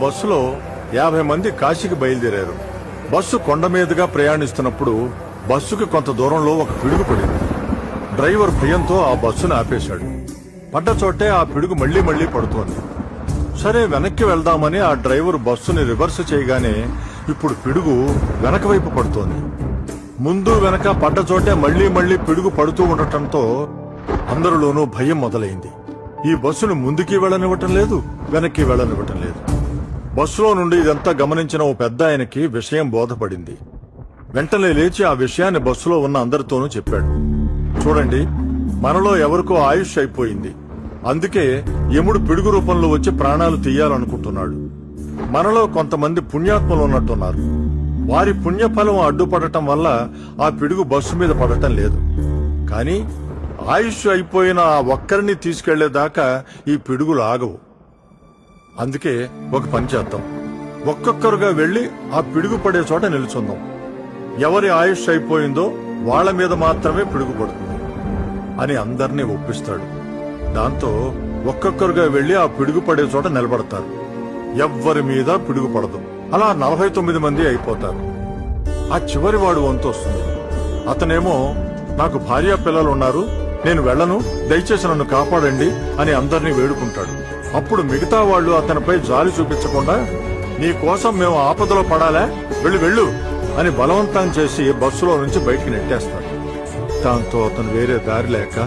బస్సులో 50 మంది కాశీకి బయలుదేరారు. బస్సు కొండ మీదుగా ప్రయాణిస్తున్నప్పుడు బస్సుకి కొంత దూరంలో ఒక పిడుగు పడింది. డ్రైవర్ భయంతో ఆ బస్సును ఆపేశాడు. పడ్డ చోటే ఆ పిడుగు మళ్లీ మళ్లీ పడుతోంది. సరే వెనక్కి వెళ్దామని ఆ డ్రైవర్ బస్సుని రివర్స్ చేయగానే ఇప్పుడు పిడుగు వెనక వైపు పడుతోంది. ముందు వెనక పడ్డ చోటే మళ్లీ మళ్లీ పిడుగు పడుతూ ఉండటంతో అందరిలోనూ భయం మొదలైంది. ఈ బస్సును ముందుకి వెళ్లనివ్వటం లేదు, వెనక్కి వెళ్లనివ్వటం లేదు. బస్సులో నుండి ఇదంతా గమనించిన ఓ పెద్ద ఆయనకి విషయం బోధపడింది. వెంటనే లేచి ఆ విషయాన్ని బస్సులో ఉన్న అందరితోనూ చెప్పాడు. చూడండి, మనలో ఎవరికో ఆయుష్ అయిపోయింది. అందుకే యముడు పిడుగు రూపంలో వచ్చి ప్రాణాలు తీయాలనుకుంటున్నాడు. మనలో కొంతమంది పుణ్యాత్మలు ఉన్నట్టున్నారు. వారి పుణ్యఫలం అడ్డుపడటం వల్ల ఆ పిడుగు బస్సు మీద పడటం లేదు. కానీ ఆయుష్ అయిపోయిన ఆ ఒక్కరిని తీసుకెళ్లేదాకా ఈ పిడుగులు ఆగవు. అందుకే ఒక పని చేద్దాం. ఒక్కొక్కరుగా వెళ్లి ఆ పిడుగు పడే చోట నిల్చుందాం. ఎవరి ఆయుష్ అయిపోయిందో వాళ్ల మీద మాత్రమే పిడుగు పడుతుంది అని అందర్నీ ఒప్పిస్తాడు. దాంతో ఒక్కొక్కరుగా వెళ్లి ఆ పిడుగు పడే చోట నిలబడతారు. ఎవ్వరి మీద పిడుగు పడదు. అలా 49 మంది అయిపోతారు. ఆ చివరి వాడు వంతు వస్తుంది. అతనేమో నాకు భార్య పిల్లలున్నారు, నేను వెళ్లను, దయచేసి నన్ను కాపాడండి అని అందరినీ వేడుకుంటాడు. అప్పుడు మిగతా వాళ్లు అతనిపై జాలి చూపించకుండా నీ కోసం మేము ఆపదలో పడాలా, వెళ్ళు వెళ్ళు అని బలవంతం చేసి బస్సులో నుంచి బయటికి నెట్టేస్తారు. దాంతో అతను వేరే దారి లేక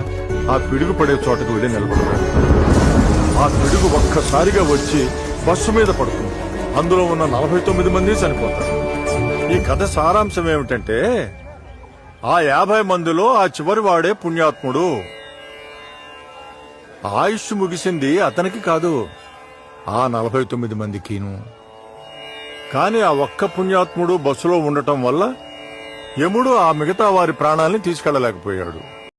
ఆ పిడుగు పడే చోటకు వెళ్లి నిలబడతాడు. ఆ పిడుగు ఒక్కసారిగా వచ్చి బస్సు మీద పడుతుంది. అందులో ఉన్న 49 మంది చనిపోతారు. ఈ కథ సారాంశం ఏమిటంటే ఆ 50 మందిలో ఆ చివరి వాడే పుణ్యాత్ముడు. ఆయుష్ ముగిసింది అతనికి కాదు, ఆ 49 మందికిను. కాని ఆ ఒక్క పుణ్యాత్ముడు బస్సులో ఉండటం వల్ల యముడు ఆ మిగతా వారి ప్రాణాల్ని తీసుకెళ్లలేకపోయాడు.